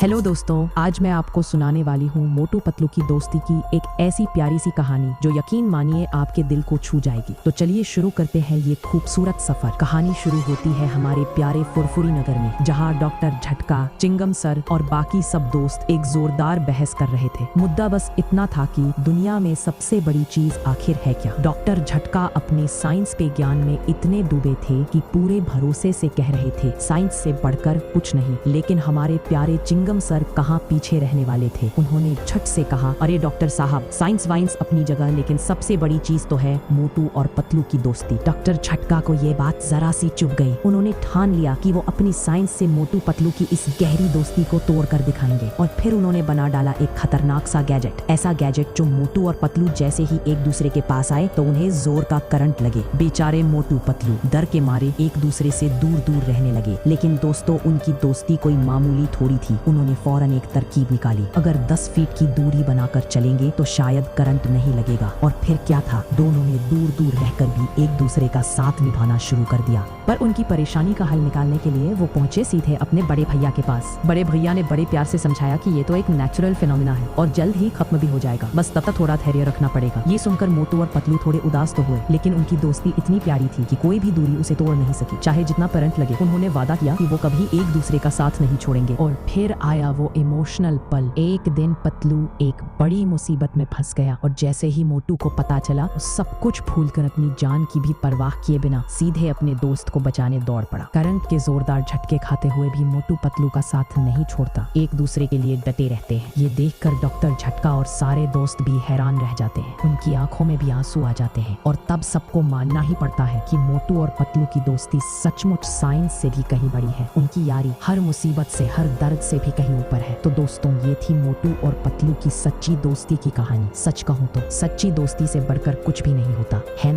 Hello दोस्तों, आज मैं आपको सुनाने वाली हूँ मोटू पतलू की दोस्ती की एक ऐसी प्यारी सी कहानी जो यकीन मानिए आपके दिल को छू जाएगी। तो चलिए शुरू करते हैं ये खूबसूरत सफर। कहानी शुरू होती है हमारे प्यारे फुरफुरी नगर में, जहाँ डॉक्टर झटका, चिंगम सर और बाकी सब दोस्त एक जोरदार बहस कर रहे थे। मुद्दा बस इतना था कि दुनिया में सबसे बड़ी चीज आखिर है क्या। डॉक्टर झटका अपने साइंस के ज्ञान में इतने डूबे थे कि पूरे भरोसे से कह रहे थे साइंस से बढ़कर कुछ नहीं। लेकिन हमारे प्यारे चिंगम सर कहाँ पीछे रहने वाले थे। उन्होंने झट से कहा, अरे डॉक्टर साहब, साइंस वाइंस अपनी जगह, लेकिन सबसे बड़ी चीज तो है मोटू और पतलू की दोस्ती। डॉक्टर झटका को ये बात जरा सी चुभ गई। उन्होंने ठान लिया कि वो अपनी साइंस से मोटू पतलू की इस गहरी दोस्ती को तोड़ कर दिखाएंगे। और फिर उन्होंने बना डाला एक खतरनाक सा गैजेट, ऐसा गैजेट जो मोटू और पतलू जैसे ही एक दूसरे के पास आए तो उन्हें जोर का करंट लगे। बेचारे मोटू पतलू डर के मारे एक दूसरे से दूर दूर रहने लगे। लेकिन दोस्तों, उनकी दोस्ती कोई मामूली थोड़ी थी। उन्होंने फौरन एक तरकीब निकाली। अगर 10 फीट की दूरी बनाकर चलेंगे तो शायद करंट नहीं लगेगा। और फिर क्या था, दोनों ने दूर दूर रहकर भी एक दूसरे का साथ निभाना शुरू कर दिया। पर उनकी परेशानी का हल निकालने के लिए वो पहुंचे सीधे अपने बड़े भैया के पास। बड़े भैया ने बड़े प्यार से समझाया कि ये तो एक नेचुरल फिनोमिना है और जल्द ही खत्म भी हो जाएगा, बस तब तक थोड़ा धैर्य रखना पड़ेगा। ये सुनकर मोटू और पतलू थोड़े उदास तो हुए, लेकिन उनकी दोस्ती इतनी प्यारी थी कि कोई भी दूरी उसे तोड़ नहीं सकी, चाहे जितना करंट लगे। उन्होंने वादा किया कि वो कभी एक दूसरे का साथ नहीं छोड़ेंगे। और फिर आया वो इमोशनल पल। एक दिन पतलू एक बड़ी मुसीबत में फंस गया और जैसे ही मोटू को पता चला, सब कुछ भूलकर अपनी जान की भी परवाह किए बिना सीधे अपने दोस्त को बचाने दौड़ पड़ा। करंट के जोरदार झटके खाते हुए भी मोटू पतलू का साथ नहीं छोड़ता, एक दूसरे के लिए डटे रहते हैं। ये देखकर डॉक्टर झटका और सारे दोस्त भी हैरान रह जाते हैं। उनकी आंखों में भी आंसू आ जाते हैं और तब सबको मानना ही पड़ता है कि मोटू और पतलू की दोस्ती सचमुच साइंस से भी कहीं बड़ी है। उनकी यारी हर मुसीबत से, हर दर्द से भी कहीं ऊपर है। तो दोस्तों, ये थी मोटू और पतलू की सच्ची दोस्ती की कहानी। सच कहूं तो सच्ची दोस्ती से बढ़कर कुछ भी नहीं होता, है ना।